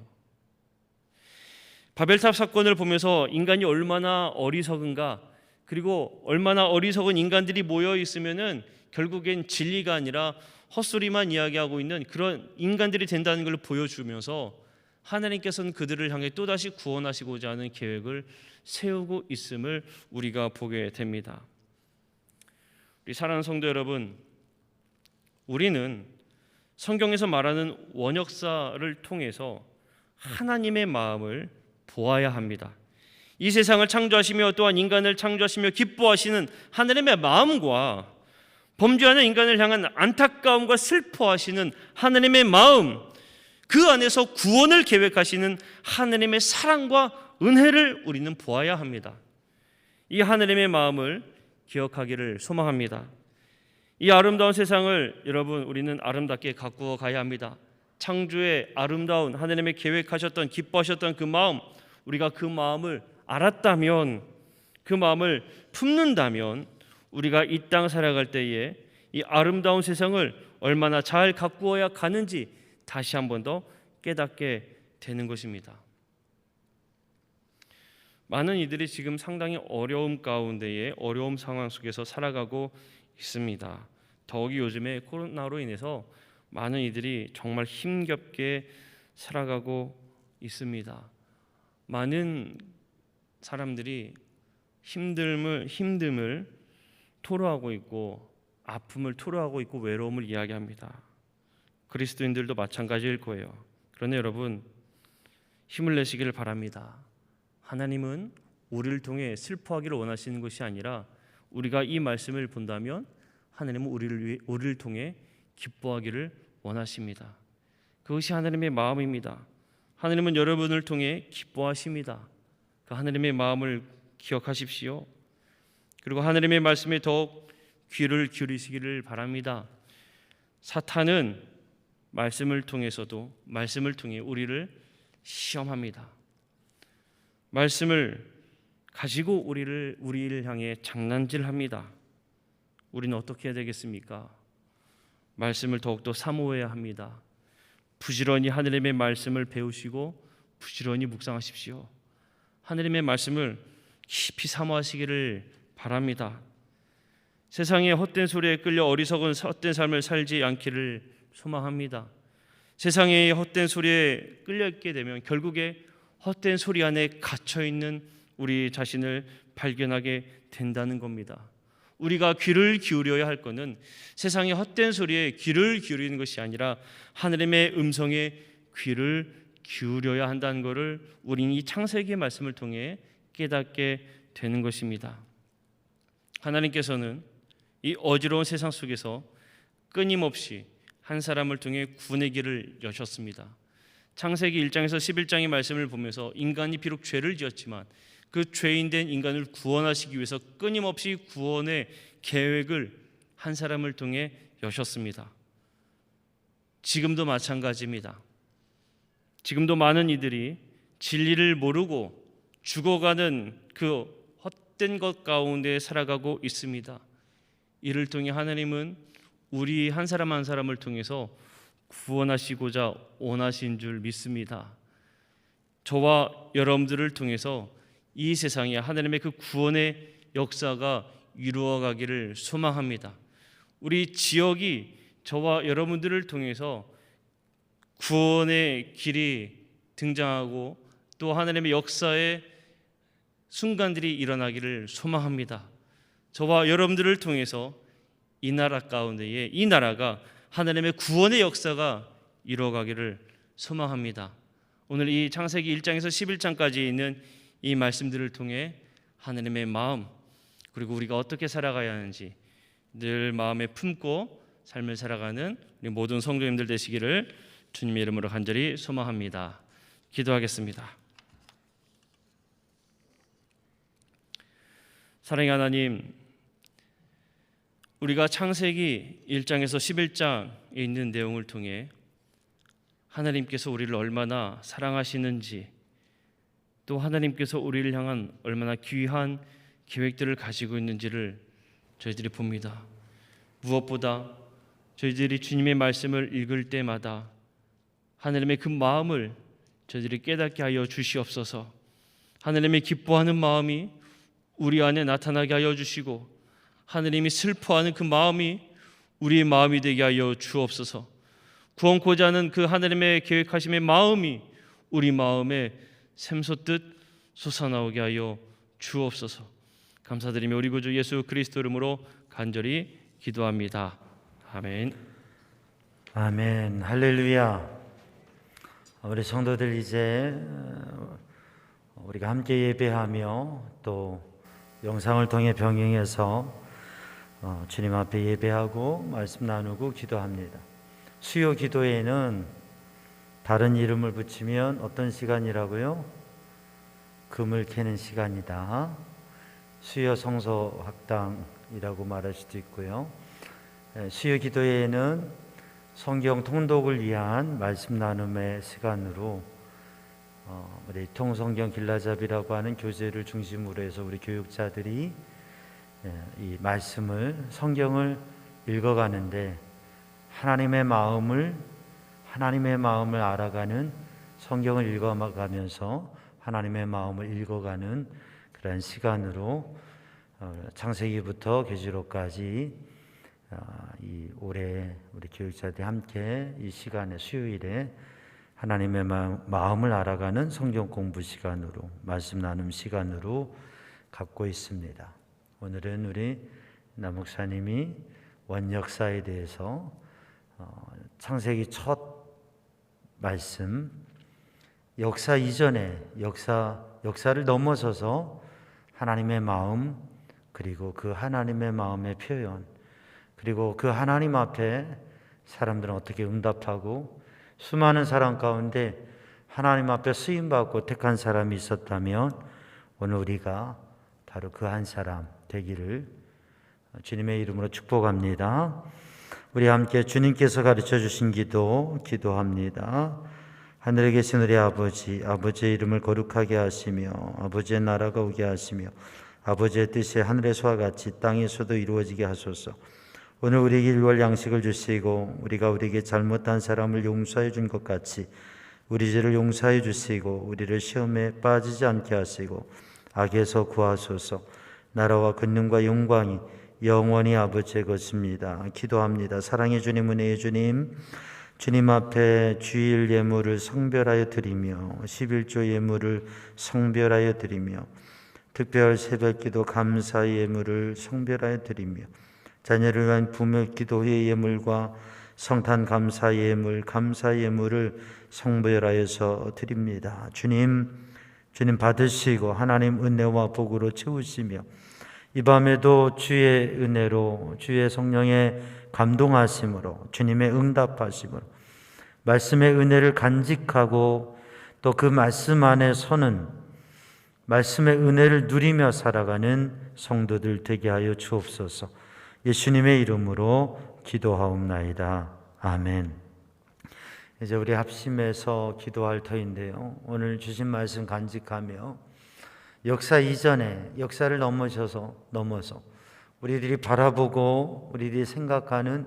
바벨탑 사건을 보면서 인간이 얼마나 어리석은가, 그리고 얼마나 어리석은 인간들이 모여 있으면은 결국엔 진리가 아니라 헛소리만 이야기하고 있는 그런 인간들이 된다는 걸 보여주면서 하나님께서는 그들을 향해 또다시 구원하시고자 하는 계획을 세우고 있음을 우리가 보게 됩니다. 우리 사랑하는 성도 여러분, 우리는 성경에서 말하는 원역사를 통해서 하나님의 마음을 보아야 합니다. 이 세상을 창조하시며 또한 인간을 창조하시며 기뻐하시는 하나님의 마음과 범죄하는 인간을 향한 안타까움과 슬퍼하시는 하나님의 마음, 그 안에서 구원을 계획하시는 하나님의 사랑과 은혜를 우리는 보아야 합니다. 이 하나님의 마음을 기억하기를 소망합니다. 이 아름다운 세상을 여러분 우리는 아름답게 가꾸어 가야 합니다. 창조의 아름다운 하나님의 계획하셨던 기뻐하셨던 그 마음, 우리가 그 마음을 알았다면, 그 마음을 품는다면 우리가 이 땅 살아갈 때에 이 아름다운 세상을 얼마나 잘 가꾸어야 가는지 다시 한 번 더 깨닫게 되는 것입니다. 많은 이들이 지금 상당히 어려움 가운데에 어려움 상황 속에서 살아가고 있습니다. 더욱이 요즘에 코로나로 인해서 많은 이들이 정말 힘겹게 살아가고 있습니다. 많은 사람들이 힘듦을 토로하고 있고 아픔을 토로하고 있고 외로움을 이야기합니다. 그리스도인들도 마찬가지일 거예요. 그러나 여러분 힘을 내시기를 바랍니다. 하나님은 우리를 통해 슬퍼하기를 원하시는 것이 아니라 우리가 이 말씀을 본다면 하나님은 우리를 통해 기뻐하기를 원하십니다. 그것이 하나님의 마음입니다. 하나님은 여러분을 통해 기뻐하십니다. 그 하나님의 마음을 기억하십시오. 그리고 하나님의 말씀에 더욱 귀를 기울이시기를 바랍니다. 사탄은 말씀을 통해 우리를 시험합니다. 말씀을 가지고 우리를 향해 장난질합니다. 우리는 어떻게 해야 되겠습니까? 말씀을 더욱더 사모해야 합니다. 부지런히 하나님의 말씀을 배우시고 부지런히 묵상하십시오. 하나님의 말씀을 깊이 사모하시기를 바랍니다. 세상의 헛된 소리에 끌려 어리석은 헛된 삶을 살지 않기를 소망합니다. 세상의 헛된 소리에 끌려 있게 되면 결국에 헛된 소리 안에 갇혀 있는 우리 자신을 발견하게 된다는 겁니다. 우리가 귀를 기울여야 할 것은 세상의 헛된 소리에 귀를 기울이는 것이 아니라 하나님의 음성에 귀를 기울여야 한다는 것을 우리는 이 창세기의 말씀을 통해 깨닫게 되는 것입니다. 하나님께서는 이 어지러운 세상 속에서 끊임없이 한 사람을 통해 구원의 길을 여셨습니다. 창세기 1장에서 11장의 말씀을 보면서 인간이 비록 죄를 지었지만 그 죄인된 인간을 구원하시기 위해서 끊임없이 구원의 계획을 한 사람을 통해 여셨습니다. 지금도 마찬가지입니다. 지금도 많은 이들이 진리를 모르고 죽어가는 그 헛된 것 가운데 살아가고 있습니다. 이를 통해 하나님은 우리 한 사람 한 사람을 통해서 구원하시고자 원하신 줄 믿습니다. 저와 여러분들을 통해서 이 세상에 하나님의 그 구원의 역사가 이루어가기를 소망합니다. 우리 지역이 저와 여러분들을 통해서 구원의 길이 등장하고 또 하나님의 역사의 순간들이 일어나기를 소망합니다. 저와 여러분들을 통해서 이 나라 가운데에 이 나라가 하나님의 구원의 역사가 이루어가기를 소망합니다. 오늘 이 창세기 1장에서 11장까지 있는 이 말씀들을 통해 하나님의 마음 그리고 우리가 어떻게 살아가야 하는지 늘 마음에 품고 삶을 살아가는 우리 모든 성도님들 되시기를 주님의 이름으로 간절히 소망합니다. 기도하겠습니다. 사랑의 하나님, 우리가 창세기 1장에서 11장에 있는 내용을 통해 하나님께서 우리를 얼마나 사랑하시는지 또 하나님께서 우리를 향한 얼마나 귀한 계획들을 가지고 있는지를 저희들이 봅니다. 무엇보다 저희들이 주님의 말씀을 읽을 때마다 하나님의 그 마음을 저희들이 깨닫게 하여 주시옵소서. 하나님의 기뻐하는 마음이 우리 안에 나타나게 하여 주시고 하나님이 슬퍼하는 그 마음이 우리의 마음이 되게 하여 주옵소서. 구원코자 하는 그 하나님의 계획하심의 마음이 우리 마음에 샘솟듯 솟아나오게 하여 주옵소서. 감사드리며 우리 구주 예수 그리스도 이름으로 간절히 기도합니다. 아멘. 아멘. 할렐루야. 우리 성도들 이제 우리가 함께 예배하며 또 영상을 통해 병행해서 주님 앞에 예배하고 말씀 나누고 기도합니다. 수요 기도회는 다른 이름을 붙이면 어떤 시간이라고요? 금을 캐는 시간이다. 수요 성서 학당이라고 말할 수도 있고요. 수요 기도회는 성경 통독을 위한 말씀 나눔의 시간으로 우리 통성경 길라잡이라고 하는 교재를 중심으로 해서 우리 교육자들이 이 말씀을 성경을 읽어가는데 하나님의 마음을 알아가는 성경을 읽어가면서 하나님의 마음을 읽어가는 그런 시간으로 창세기부터 계시록까지 이 올해 우리 교육자들이 함께 이 시간에 수요일에 하나님의 마음을 알아가는 성경 공부 시간으로 말씀 나눔 시간으로 갖고 있습니다. 오늘은 우리 남 목사님이 원역사에 대해서 창세기 첫 말씀 역사 이전에 역사를 넘어서서 하나님의 마음 그리고 그 하나님의 마음의 표현 그리고 그 하나님 앞에 사람들은 어떻게 응답하고 수많은 사람 가운데 하나님 앞에 쓰임받고 택한 사람이 있었다면 오늘 우리가 바로 그 한 사람 되기를 주님의 이름으로 축복합니다. 우리 함께 주님께서 가르쳐 주신 기도합니다. 하늘에 계신 우리 아버지의 이름을 거룩하게 하시며 아버지의 나라가 오게 하시며 아버지의 뜻이 하늘에서와 같이 땅에서도 이루어지게 하소서. 오늘 우리에게 일월 양식을 주시고 우리가 우리에게 잘못한 사람을 용서해 준 것 같이 우리 죄를 용서해 주시고 우리를 시험에 빠지지 않게 하시고 악에서 구하소서. 나라와 권능과 영광이 영원히 아버지의 것입니다. 기도합니다. 사랑의 주님, 은혜의 주님, 주님 앞에 주일 예물을 성별하여 드리며 11조 예물을 성별하여 드리며 특별 새벽기도 감사 예물을 성별하여 드리며 자녀를 위한 부모 기도회 예물과 성탄 감사 예물을 성별하여서 드립니다. 주님 받으시고 하나님 은혜와 복으로 채우시며 이 밤에도 주의 은혜로 주의 성령의 감동하심으로 주님의 응답하심으로 말씀의 은혜를 간직하고 또 그 말씀 안에 서는 말씀의 은혜를 누리며 살아가는 성도들 되게 하여 주옵소서. 예수님의 이름으로 기도하옵나이다. 아멘. 이제 우리 합심해서 기도할 터인데요. 오늘 주신 말씀 간직하며 역사 이전에 역사를 넘어서 우리들이 바라보고 우리들이 생각하는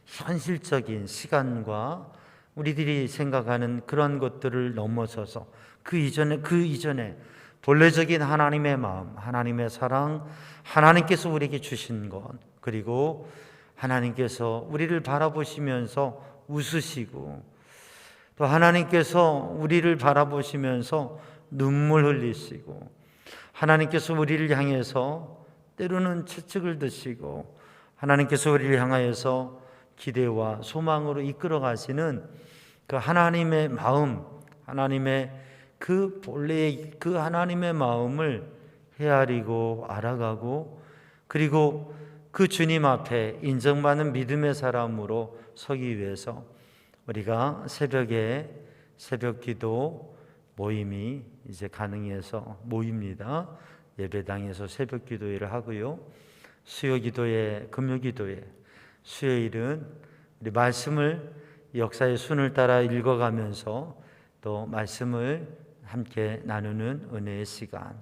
현실적인 시간과 우리들이 생각하는 그런 것들을 넘어서서 그 이전에 본래적인 하나님의 마음, 하나님의 사랑, 하나님께서 우리에게 주신 것, 그리고 하나님께서 우리를 바라보시면서 웃으시고 또 하나님께서 우리를 바라보시면서 눈물 흘리시고 하나님께서 우리를 향해서 때로는 채찍을 드시고 하나님께서 우리를 향하여서 기대와 소망으로 이끌어 가시는 그 하나님의 마음, 하나님의 그 본래의 그 하나님의 마음을 헤아리고 알아가고 그리고 그 주님 앞에 인정받는 믿음의 사람으로 서기 위해서 우리가 새벽에 새벽기도 모임이 이제 가능해서 모입니다. 예배당에서 새벽기도회를 하고요. 수요기도회, 금요기도회, 수요일은 우리 말씀을 역사의 순을 따라 읽어가면서 또 말씀을 함께 나누는 은혜의 시간.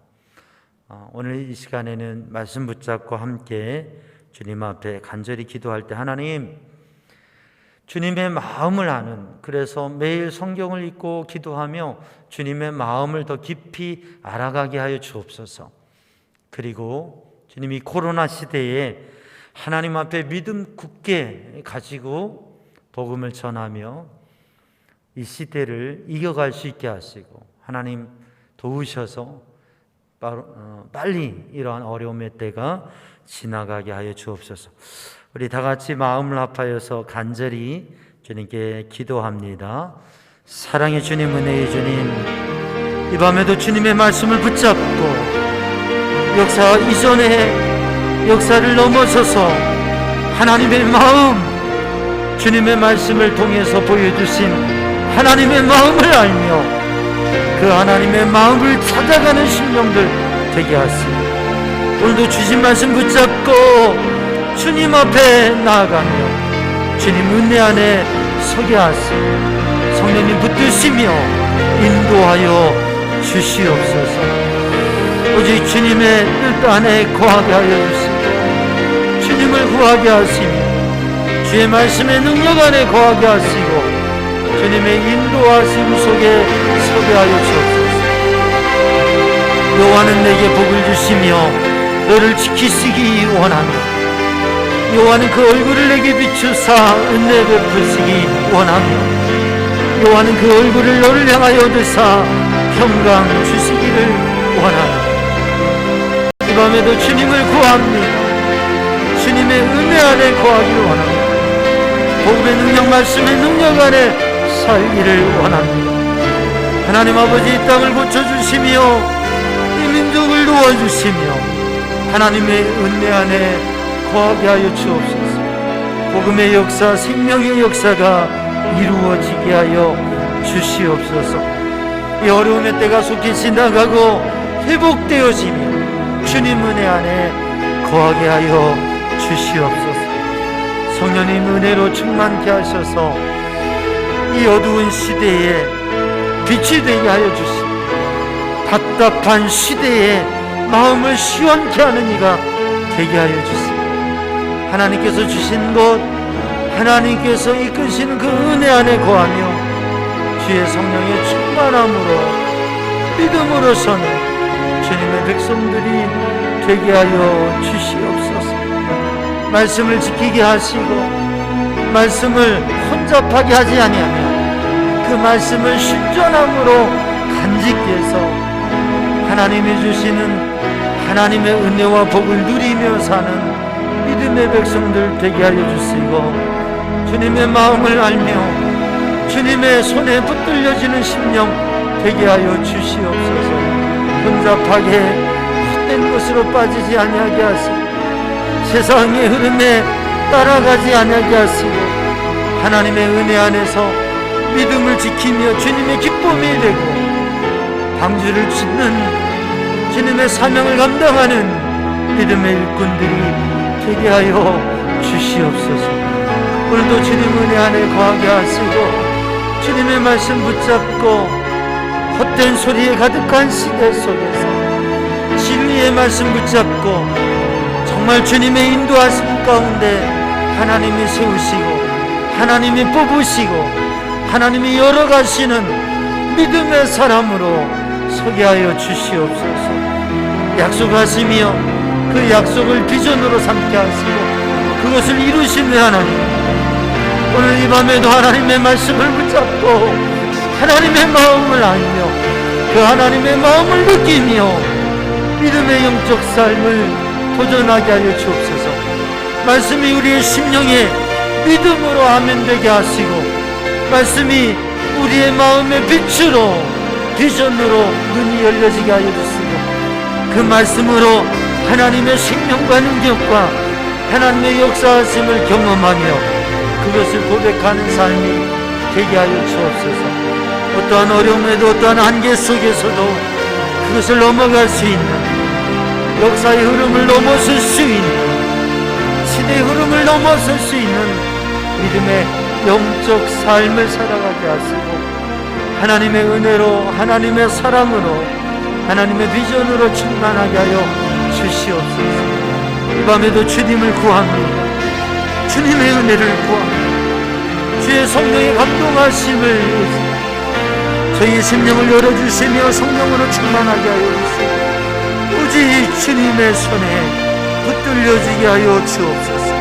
오늘 이 시간에는 말씀 붙잡고 함께 주님 앞에 간절히 기도할 때 하나님, 주님의 마음을 아는, 그래서 매일 성경을 읽고 기도하며 주님의 마음을 더 깊이 알아가게 하여 주옵소서. 그리고 주님이 코로나 시대에 하나님 앞에 믿음 굳게 가지고 복음을 전하며 이 시대를 이겨갈 수 있게 하시고 하나님 도우셔서 빨리 이러한 어려움의 때가 지나가게 하여 주옵소서. 우리 다 같이 마음을 합하여서 간절히 주님께 기도합니다. 사랑의 주님, 은혜의 주님, 이 밤에도 주님의 말씀을 붙잡고 역사 이전의 역사를 넘어서서 하나님의 마음, 주님의 말씀을 통해서 보여주신 하나님의 마음을 알며 그 하나님의 마음을 찾아가는 심령들 되게 하시고 오늘도 주신 말씀 붙잡고 주님 앞에 나아가며 주님 은혜 안에 서게 하시고 성령님 붙드시며 인도하여 주시옵소서. 오직 주님의 뜻 안에 거하게 하여 주시고 주님을 구하게 하시며 주의 말씀의 능력 안에 거하게 하시고 주님의 인도하심 속에 서게 하여 주옵소서. 여호와는 내게 복을 주시며 너를 지키시기 원하며 여호와는 그 얼굴을 내게 비추사 은혜 베푸시기 원하며 여호와는 그 얼굴을 너를 향하여 드사 평강 주시기를 원하며 이 밤에도 주님을 구합니다. 주님의 은혜 안에 거하기를 원합니다. 복음의 능력, 말씀의 능력 안에 살기를 원합니다. 하나님 아버지, 이 땅을 고쳐주시며 이 민족을 도와주시며 하나님의 은혜 안에 거하게 하여 주옵소서. 복음의 역사, 생명의 역사가 이루어지게 하여 주시옵소서. 이 어려움의 때가 속히 지나가고 회복되어지며 주님 은혜 안에 거하게 하여 주시옵소서. 성령님 은혜로 충만케 하셔서 이 어두운 시대에 빛이 되게 하여 주시고 답답한 시대에 마음을 시원케 하는 이가 되게 하여 주시고 하나님께서 주신 것, 하나님께서 이끄시는 그 은혜 안에 거하며 주의 성령의 충만함으로 믿음으로 서는 주님의 백성들이 되게 하여 주시옵소서. 말씀을 지키게 하시고 말씀을 혼잡하게 하지 아니하며 그 말씀을 신전함으로 간직해서 하나님이 주시는 하나님의 은혜와 복을 누리며 사는 믿음의 백성들 되게 하여 주시고 주님의 마음을 알며 주님의 손에 붙들려지는 심령 되게 하여 주시옵소서. 혼잡하게 헛된 것으로 빠지지 아니하게 하시고 세상의 흐름에 따라가지 아니하게 하시고 하나님의 은혜 안에서 믿음을 지키며 주님의 기쁨이 되고 방주를 짓는 주님의 사명을 감당하는 믿음의 일꾼들이 되게 하여 주시옵소서. 오늘도 주님 은혜 안에 거하게 하시고 주님의 말씀 붙잡고 헛된 소리에 가득한 시대 속에서 진리의 말씀 붙잡고 정말 주님의 인도하심 가운데 하나님이 세우시고 하나님이 뽑으시고 하나님이 열어가시는 믿음의 사람으로 서게 하여 주시옵소서. 약속하시며 그 약속을 비전으로 삼게 하시고 그것을 이루시는 하나님, 오늘 이 밤에도 하나님의 말씀을 붙잡고 하나님의 마음을 알며 그 하나님의 마음을 느끼며 믿음의 영적 삶을 도전하게 하여 주옵소서. 말씀이 우리의 심령에 믿음으로 아멘 되게 하시고 말씀이 우리의 마음의 빛으로 비전으로 눈이 열려지게 하여 주시고 그 말씀으로 하나님의 생명과 능력과 하나님의 역사하심을 경험하며 그것을 고백하는 삶이 되게 하여 주옵소서. 어떠한 어려움에도 어떠한 한계 속에서도 그것을 넘어갈 수 있는, 역사의 흐름을 넘어설 수 있는, 시대의 흐름을 넘어설 수 있는 믿음의 영적 삶을 살아가게 하시고 하나님의 은혜로 하나님의 사랑으로 하나님의 비전으로 충만하게 하여 주시옵소서. 이 밤에도 주님을 구합니다. 주님의 은혜를 구합니다. 주의 성령의 감동하심을 저희 심령을 열어주시며 성령으로 충만하게 하여 주시고 오직 주님의 손에 붙들려지게 하여 주옵소서.